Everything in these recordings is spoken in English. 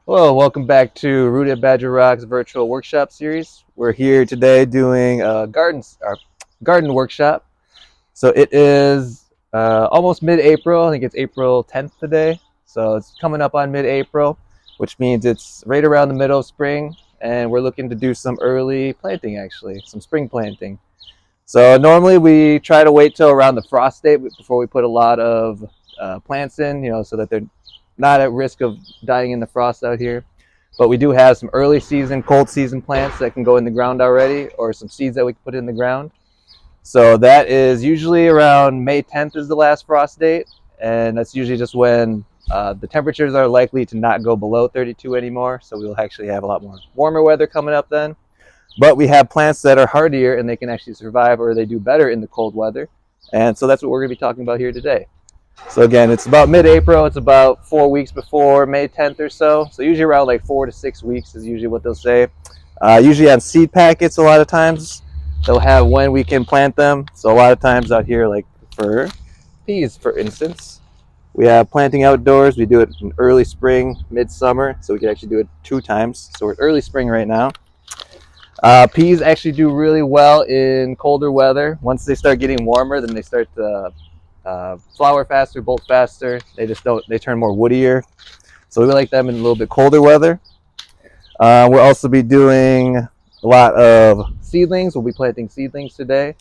Hello, welcome back to Rooted Badger Rock's virtual workshop series. We're here today doing a garden workshop. So it is almost mid-April. I think it's April 10th today. So it's coming up on mid-April, which means it's right around the middle of spring, and we're looking to do some early planting, actually, some spring planting. So normally we try to wait till around the frost date before we put a lot of plants in, so that they're not at risk of dying in the frost out here. But we do have some early season, cold season plants that can go in the ground already, or some seeds that we can put in the ground. So that is usually around May 10th is the last frost date, and that's usually just when the temperatures are likely to not go below 32 anymore. So we'll actually have a lot more warmer weather coming up then. But we have plants that are hardier and they can actually survive, or they do better in the cold weather. And so that's what we're going to be talking about here today. So again, it's about mid-April. It's about 4 weeks before May 10th or so. So usually around like 4 to 6 weeks is usually what they'll say. Usually on seed packets, a lot of times they'll have when we can plant them. So a lot of times out here, like for peas, for instance, we have planting outdoors. We do it in early spring, midsummer. So we can actually do it 2 times. So we're early spring right now. Peas actually do really well in colder weather. Once they start getting warmer, then they start to flower faster, bolt faster. They turn more woodier. So we like them in a little bit colder weather. We'll also be doing a lot of seedlings. We'll be planting seedlings today.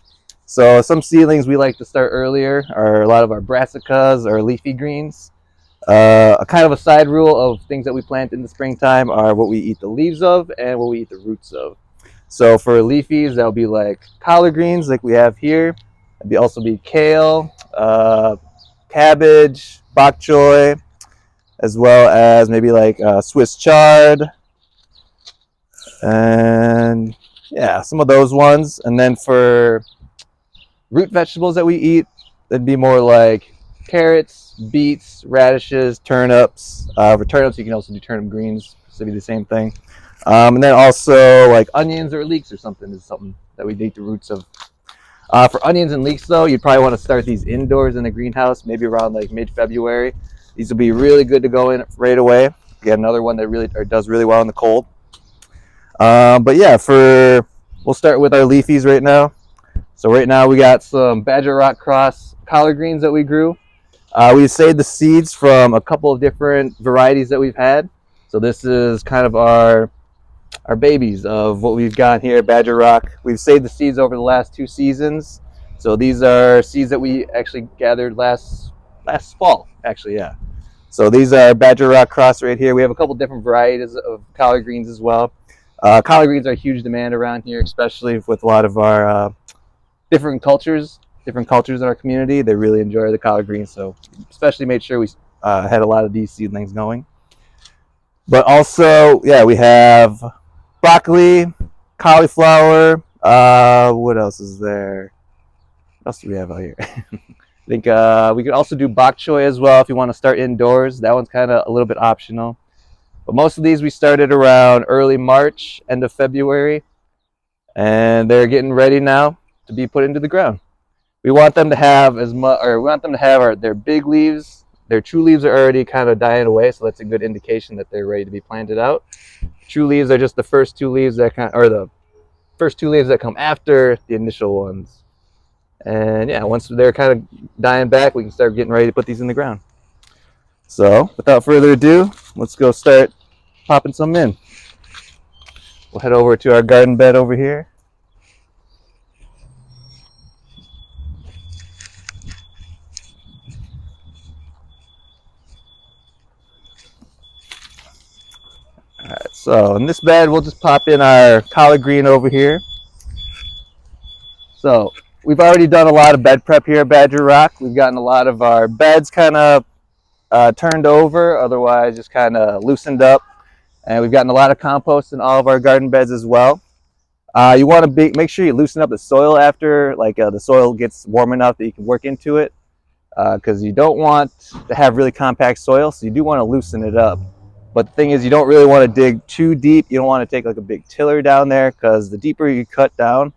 So some seedlings we like to start earlier are a lot of our brassicas or leafy greens. A kind of a side rule of things that we plant in the springtime are what we eat the leaves of and what we eat the roots of. So for leafies, that'll be like collard greens like we have here. It'd also be kale, cabbage, bok choy, as well as maybe like Swiss chard, and yeah, some of those ones. And then for root vegetables that we eat, it'd be more like carrots, beets, radishes, turnips. For turnips, you can also do turnip greens, so it'd be the same thing. And then also like onions or leeks or something is something that we eat the roots of. For onions and leeks, though, you'd probably want to start these indoors in the greenhouse, maybe around like mid-February. These will be really good to go in right away. Get another one that really does really well in the cold. But yeah, we'll start with our leafies right now. So right now we got some Badger Rock Cross collard greens that we grew. We saved the seeds from a couple of different varieties that we've had. So this is kind of our babies of what we've got here at Badger Rock. We've saved the seeds over the last 2 seasons. So these are seeds that we actually gathered last fall, actually, yeah. So these are Badger Rock Cross right here. We have a couple different varieties of collard greens as well. Collard greens are a huge demand around here, especially with a lot of our different cultures in our community. They really enjoy the collard greens, so especially made sure we had a lot of these seedlings going. But also, yeah, we have broccoli, cauliflower. What else is there? What else do we have out here? I think we could also do bok choy as well if you want to start indoors. That one's kind of a little bit optional. But most of these we started around early March, end of February, and they're getting ready now to be put into the ground. We want them to have their big leaves. Their true leaves are already kind of dying away, so that's a good indication that they're ready to be planted out. True leaves are just the first 2 leaves that come after the initial ones. And yeah, once they're kind of dying back, we can start getting ready to put these in the ground. So without further ado, let's go start popping some in. We'll head over to our garden bed over here. All right, so in this bed, we'll just pop in our collard green over here. So we've already done a lot of bed prep here at Badger Rock. We've gotten a lot of our beds kind of turned over, otherwise just kind of loosened up. And we've gotten a lot of compost in all of our garden beds as well. You want to make sure you loosen up the soil after the soil gets warm enough that you can work into it, because you don't want to have really compact soil, so you do want to loosen it up. But the thing is, you don't really want to dig too deep. You don't want to take like a big tiller down there, because the deeper you cut down,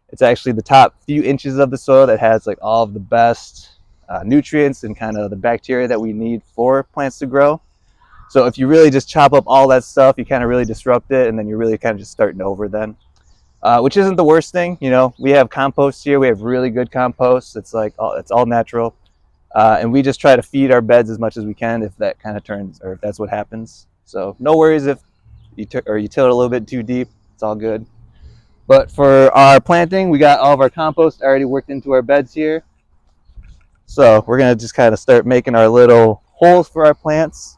it's actually the top few inches of the soil that has like all of the best nutrients and kind of the bacteria that we need for plants to grow. So if you really just chop up all that stuff, you kind of really disrupt it, and then you're really kind of just starting over then. Which isn't the worst thing. You know, we have compost here. We have really good compost. It's like it's all natural, and we just try to feed our beds as much as we can if that kind of turns, or if that's what happens. So no worries if you till it a little bit too deep. It's all good. But for our planting, we got all of our compost already worked into our beds here. So we're gonna just kind of start making our little holes for our plants.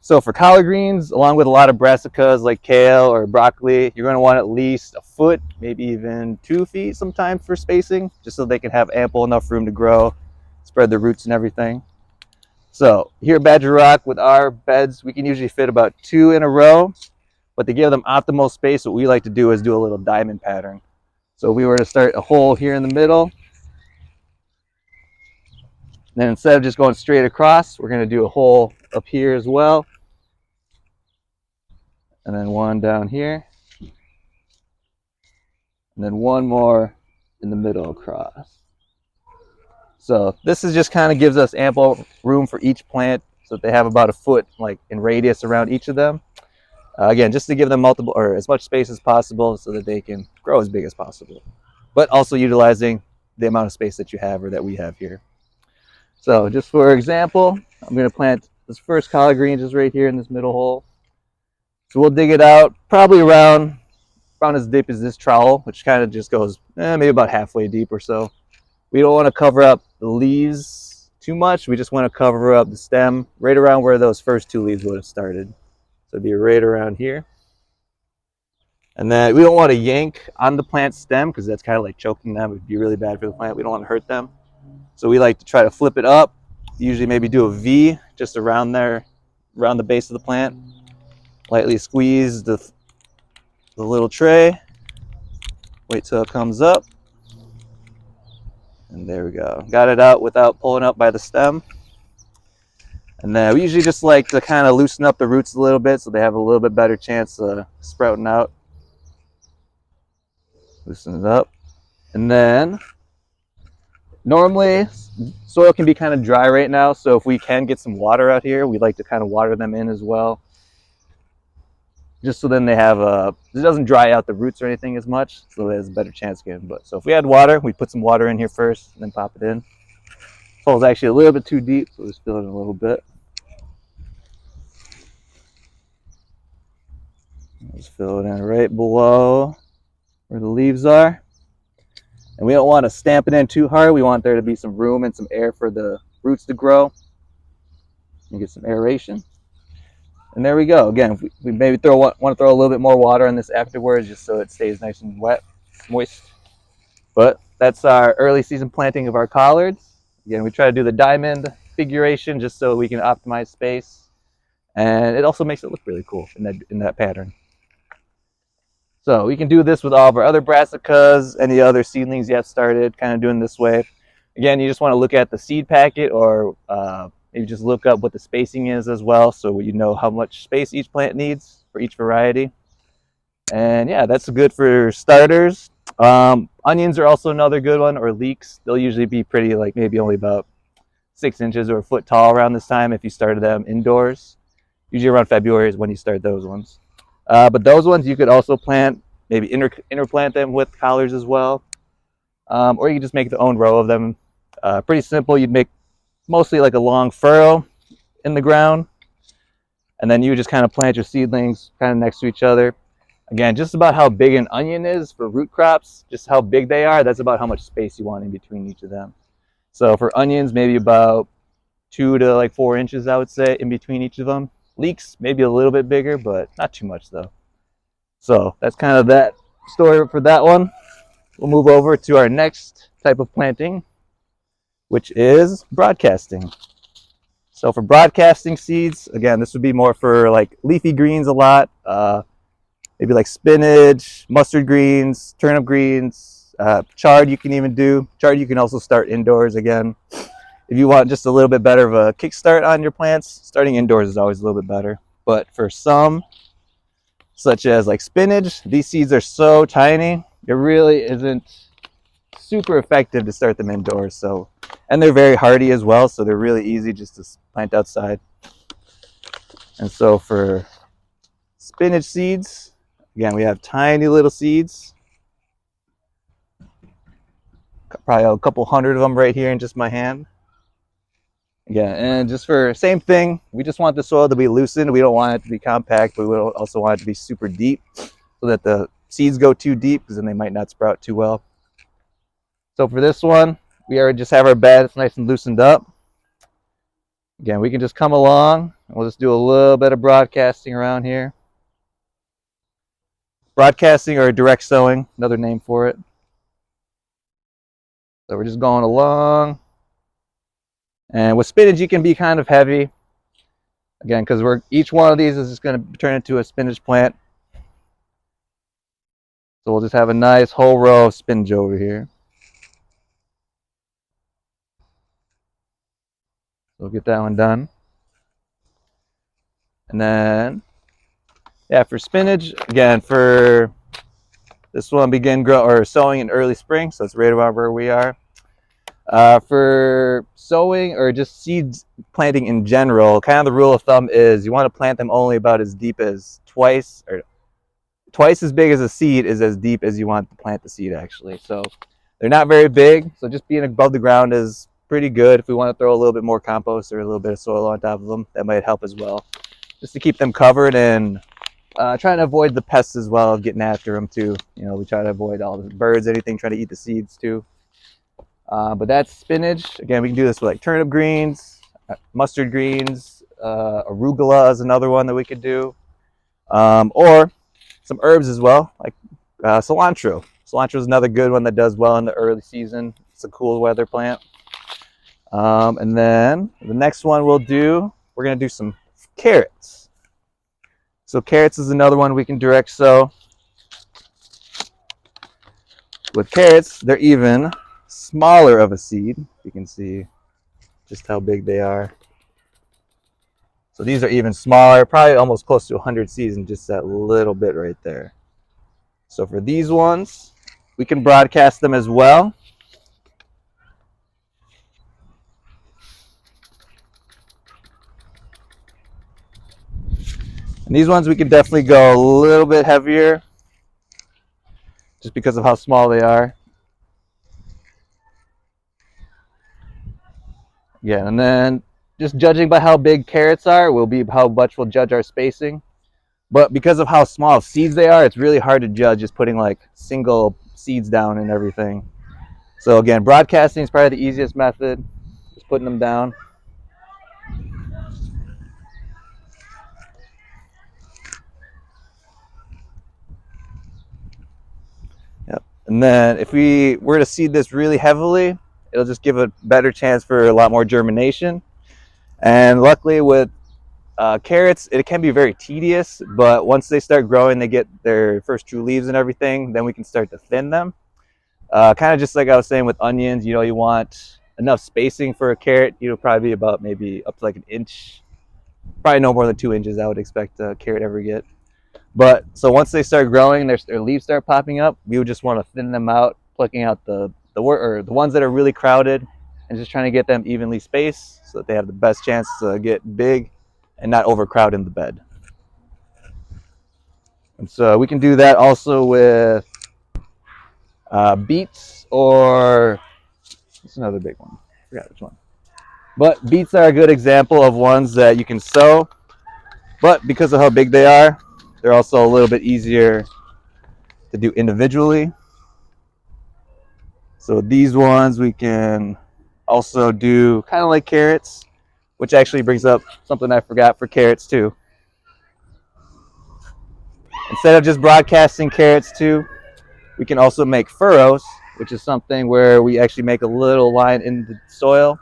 So for collard greens, along with a lot of brassicas like kale or broccoli, you're going to want at least a foot, maybe even 2 feet sometimes for spacing, just so they can have ample enough room to grow, spread their roots and everything. So here at Badger Rock with our beds, we can usually fit about 2 in a row, but to give them optimal space, what we like to do is do a little diamond pattern. So we were to start a hole here in the middle, then instead of just going straight across, we're going to do a hole up here as well. And then one down here, and then one more in the middle across. So this is just kind of gives us ample room for each plant, so that they have about a foot like in radius around each of them. Again, just to give them multiple or as much space as possible, so that they can grow as big as possible, but also utilizing the amount of space that you have or that we have here. So just for example, I'm going to plant this first collard green just right here in this middle hole. So we'll dig it out probably around as deep as this trowel, which kind of just goes maybe about halfway deep or so. We don't want to cover up the leaves too much. We just want to cover up the stem right around where those first 2 leaves would have started. So it'd be right around here. And then we don't want to yank on the plant stem, because that's kind of like choking them. It would be really bad for the plant. We don't want to hurt them. So we like to try to flip it up. Usually maybe do a V just around there, around the base of the plant. Lightly squeeze the little tray. Wait till it comes up. And there we go. Got it out without pulling up by the stem. And then we usually just like to kind of loosen up the roots a little bit, so they have a little bit better chance of sprouting out. Loosen it up. And then normally soil can be kind of dry right now, so if we can get some water out here, we like to kind of water them in as well, just so then they have it doesn't dry out the roots or anything as much, so there's a better chance again. But so if we had water, we put some water in here first and then pop it in. This hole is actually a little bit too deep, so just fill it in a little bit. Just fill it in right below where the leaves are. And we don't want to stamp it in too hard. We want there to be some room and some air for the roots to grow and get some aeration. And there we go. Again, we maybe want to throw a little bit more water on this afterwards, just so it stays nice and wet, moist. But that's our early season planting of our collards. Again, we try to do the diamond figuration just so we can optimize space, and it also makes it look really cool in that pattern. So we can do this with all of our other brassicas, any other seedlings you have started, kind of doing this way. Again, you just want to look at the seed packet, or maybe just look up what the spacing is as well, so you know how much space each plant needs for each variety. And yeah, that's good for starters. Onions are also another good one, or leeks. They'll usually be pretty, like maybe only about 6 inches or a foot tall around this time if you started them indoors. Usually around February is when you start those ones. But those ones you could also plant, maybe interplant them with collards as well. Or you can just make your own row of them. Pretty simple. You'd make mostly like a long furrow in the ground, and then you just kind of plant your seedlings kind of next to each other. Again, just about how big an onion is for root crops, just how big they are, that's about how much space you want in between each of them. So for onions, maybe about 2 to like 4 inches, I would say, in between each of them. Leeks, maybe a little bit bigger, but not too much though. So that's kind of that story for that one. We'll move over to our next type of planting, which is broadcasting. So for broadcasting seeds, again, this would be more for like leafy greens a lot, maybe like spinach, mustard greens, turnip greens, chard you can even do. Chard you can also start indoors again. If you want just a little bit better of a kickstart on your plants, starting indoors is always a little bit better. But for some, such as like spinach, these seeds are so tiny, it really isn't super effective to start them indoors. So, and they're very hardy as well, so they're really easy just to plant outside. And so for spinach seeds, again, we have tiny little seeds. Probably a couple hundred of them right here in just my hand. Again, and just for same thing, we just want the soil to be loosened. We don't want it to be compact, but we also want it to be super deep so that the seeds go too deep, because then they might not sprout too well. So for this one, we already just have our bed. It's nice and loosened up. Again, we can just come along. We'll just do a little bit of broadcasting around here. Broadcasting or direct sowing, another name for it. So we're just going along. And with spinach, you can be kind of heavy. Again, because each one of these is just going to turn into a spinach plant. So we'll just have a nice whole row of spinach over here. We'll get that one done. And then, yeah, for spinach, again, for this one, begin sowing in early spring. So it's right about where we are. For sowing or just seeds planting in general, kind of the rule of thumb is you want to plant them only about as deep as twice as big as a seed is as deep as you want to plant the seed, actually. So they're not very big, so just being above the ground is pretty good. If we want to throw a little bit more compost or a little bit of soil on top of them, that might help as well, just to keep them covered, and trying to avoid the pests as well, getting after them too. You know, we try to avoid all the birds, anything trying to eat the seeds too. But that's spinach. Again, we can do this with like turnip greens, mustard greens, arugula is another one that we could do, or some herbs as well, like cilantro. Cilantro is another good one that does well in the early season. It's a cool weather plant. And then the next one we're going to do some carrots. So carrots is another one we can direct sow. With carrots, they're even smaller of a seed. You can see just how big they are. So these are even smaller, probably almost close to 100 seeds in just that little bit right there. So for these ones, we can broadcast them as well. And these ones we can definitely go a little bit heavier just because of how small they are. Yeah, and then just judging by how big carrots are will be how much we'll judge our spacing. But because of how small seeds they are, it's really hard to judge just putting like single seeds down and everything. So again, broadcasting is probably the easiest method, just putting them down. Yep. And then if we were to seed this really heavily, it'll just give a better chance for a lot more germination. And luckily with carrots, it can be very tedious, but once they start growing, they get their first true leaves and everything, then we can start to thin them. Kind of just like I was saying with onions, you know, you want enough spacing for a carrot. You know, probably about maybe up to like an inch, probably no more than 2 inches I would expect a carrot ever get. But so once they start growing, their leaves start popping up, we would just want to thin them out, plucking out the ones that are really crowded, and just trying to get them evenly spaced so that they have the best chance to get big and not overcrowd in the bed. And so we can do that also with beets, or it's another big one. I forgot which one. But beets are a good example of ones that you can sow, but because of how big they are, they're also a little bit easier to do individually. So these ones we can also do kind of like carrots, which actually brings up something I forgot for carrots too. Instead of just broadcasting carrots too, we can also make furrows, which is something where we actually make a little line in the soil.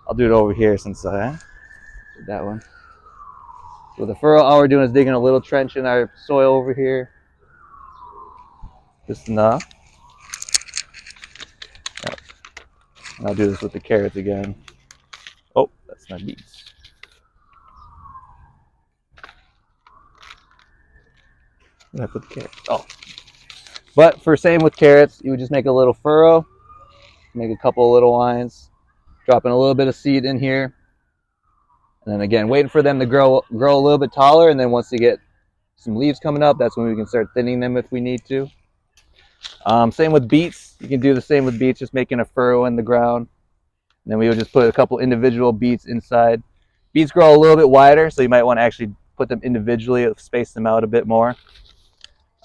I'll do it over here since I did that one. So the furrow, all we're doing is digging a little trench in our soil over here. Just enough. Yep. And I'll do this with the carrots again. Oh, that's not beets. I put the carrots. Oh. But for same with carrots, you would just make a little furrow, make a couple of little lines, dropping a little bit of seed in here, And then again, waiting for them to grow a little bit taller, and then once they get some leaves coming up, that's when we can start thinning them if we need to. Same with beets. You can do the same with beets, just making a furrow in the ground. And then we would just put a couple individual beets inside. Beets grow a little bit wider, so you might want to actually put them individually, space them out a bit more.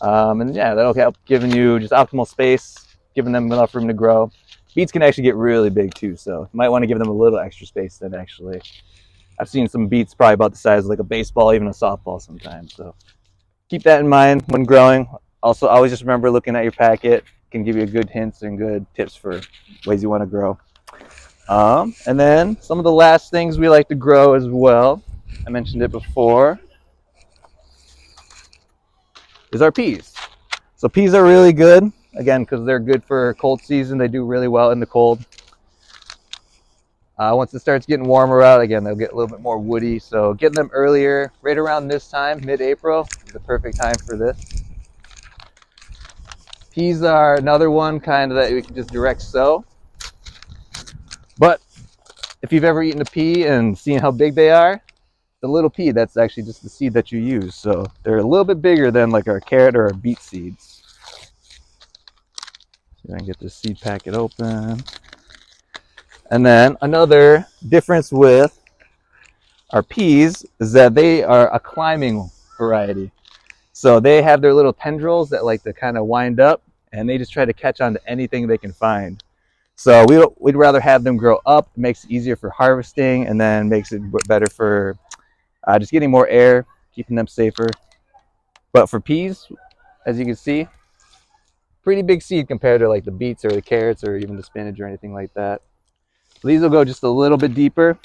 And yeah, that'll help giving you just optimal space, giving them enough room to grow. Beets can actually get really big too, so you might want to give them a little extra space than actually. I've seen some beets probably about the size of like a baseball, even a softball sometimes. So keep that in mind when growing. Also, always just remember looking at your packet can give you good hints and good tips for ways you want to grow. And then some of the last things we like to grow as well, I mentioned it before, is our peas. So peas are really good, again, because they're good for cold season. They do really well in the cold. Once it starts getting warmer out, again, they'll get a little bit more woody. So getting them earlier, right around this time, mid-April, is the perfect time for this. Peas are another one kind of that we can just direct sow. But if you've ever eaten a pea and seen how big they are, the little pea, that's actually just the seed that you use. So they're a little bit bigger than like our carrot or our beet seeds. So I can get this seed packet open. And then another difference with our peas is that they are a climbing variety. So they have their little tendrils that like to kind of wind up, and they just try to catch on to anything they can find. So we'd rather have them grow up. It makes it easier for harvesting, and then makes it better for just getting more air, keeping them safer. But for peas, as you can see, pretty big seed compared to like the beets or the carrots or even the spinach or anything like that. So these will go just a little bit deeper.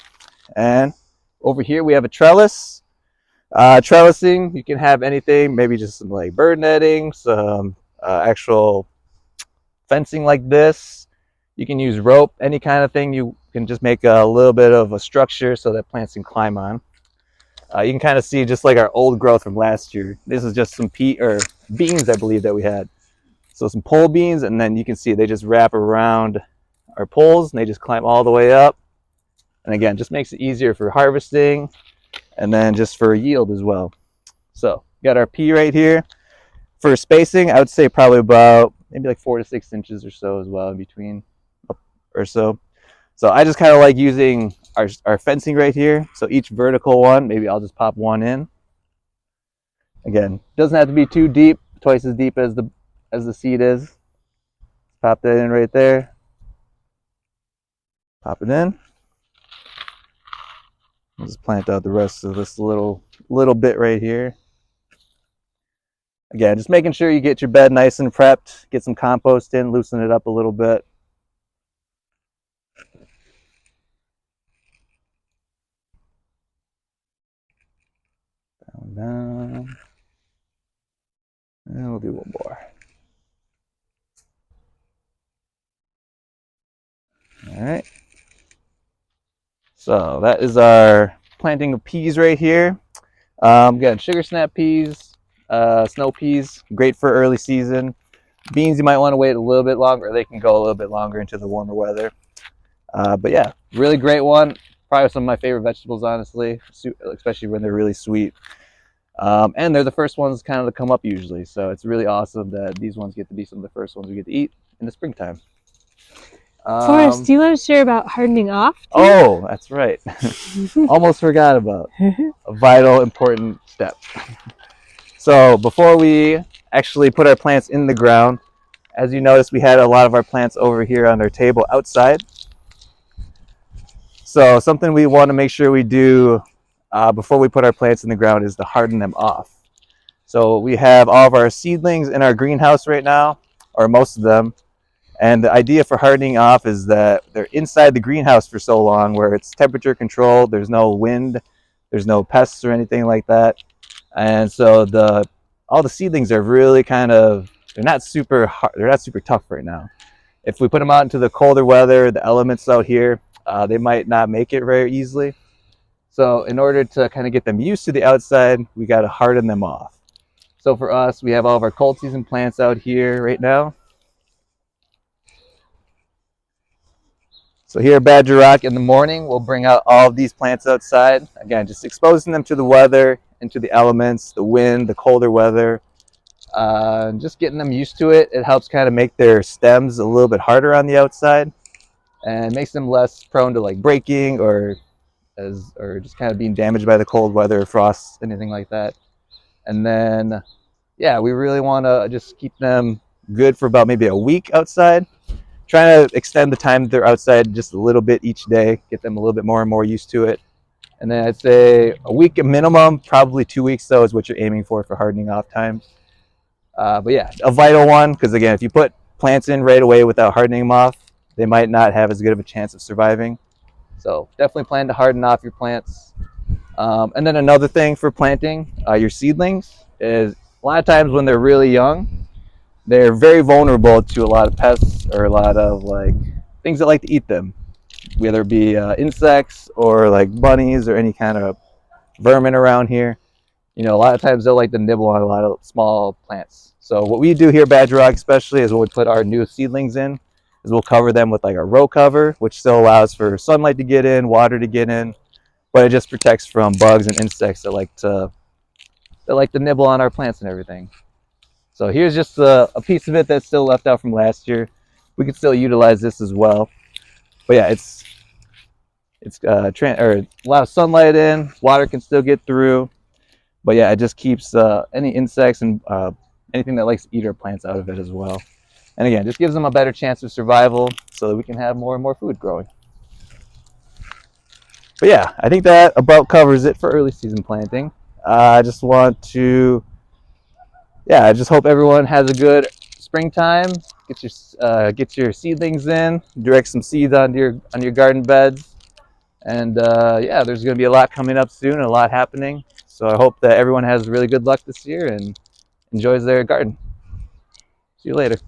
And over here we have a trellis. Trellising, you can have anything, maybe just some like bird netting, some actual fencing like this. You can use rope, any kind of thing. You can just make a little bit of a structure so that plants can climb on. You can kind of see just like our old growth from last year. This is just some beans, I believe, that we had. So some pole beans, and then you can see they just wrap around our poles and they just climb all the way up. And again, just makes it easier for harvesting and then just for yield as well. So got our pea right here. For spacing, I would say probably about maybe like 4 to 6 inches or so as well in between or so. So I just kind of like using our fencing right here. So each vertical one, maybe I'll just pop one in. Again, doesn't have to be too deep, twice as deep as the seed is. Pop that in right there. Pop it in. I'll just plant out the rest of this little bit right here. Again, just making sure you get your bed nice and prepped, get some compost in, loosen it up a little bit. Down. And we'll do one more. All right. So that is our planting of peas right here. Got sugar snap peas, snow peas, great for early season. Beans, you might want to wait a little bit longer. They can go a little bit longer into the warmer weather. But yeah, really great one. Probably some of my favorite vegetables, honestly, especially when they're really sweet. And they're the first ones kind of to come up usually. So it's really awesome that these ones get to be some of the first ones we get to eat in the springtime. Forrest, do you want to share about hardening off? Oh, that's right. Almost forgot about a vital, important step. So before we actually put our plants in the ground, as you noticed, we had a lot of our plants over here on our table outside. So something we want to make sure we do before we put our plants in the ground is to harden them off. So we have all of our seedlings in our greenhouse right now, or most of them. And the idea for hardening off is that they're inside the greenhouse for so long where it's temperature controlled, there's no wind, there's no pests or anything like that. And so all the seedlings are really they're not super tough right now. If we put them out into the colder weather, the elements out here, they might not make it very easily. So in order to kind of get them used to the outside, we got to harden them off. So for us, we have all of our cold season plants out here right now. So here at Badger Rock in the morning, we'll bring out all of these plants outside. Again, just exposing them to the weather, into the elements, the wind, the colder weather. Just getting them used to it. It helps kind of make their stems a little bit harder on the outside and makes them less prone to like breaking or just kind of being damaged by the cold weather, frost, anything like that. And then, yeah, we really want to just keep them good for about maybe a week outside. Trying to extend the time they're outside just a little bit each day, get them a little bit more and more used to it. And then I'd say a week minimum, probably 2 weeks though is what you're aiming for hardening off time. But yeah, a vital one, because again, if you put plants in right away without hardening them off, they might not have as good of a chance of surviving. So definitely plan to harden off your plants. And then another thing for planting your seedlings is a lot of times when they're really young, they're very vulnerable to a lot of pests or a lot of like things that like to eat them, whether it be insects or like bunnies or any kind of vermin around here. You know, a lot of times they'll like to nibble on a lot of small plants. So what we do here at Badger Rock especially is when we put our new seedlings in, is we'll cover them with like a row cover, which still allows for sunlight to get in, water to get in, but it just protects from bugs and insects that like to nibble on our plants and everything. So here's just a piece of it that's still left out from last year. We can still utilize this as well. But yeah, it's a lot of sunlight in, water can still get through. But yeah, it just keeps any insects and anything that likes to eat our plants out of it as well. And again, just gives them a better chance of survival so that we can have more and more food growing. But yeah, I think that about covers it for early season planting. I just want to, I just hope everyone has a good springtime. Get your seedlings in, direct some seeds onto your garden beds, and yeah, there's going to be a lot coming up soon, and a lot happening. So I hope that everyone has really good luck this year and enjoys their garden. See you later.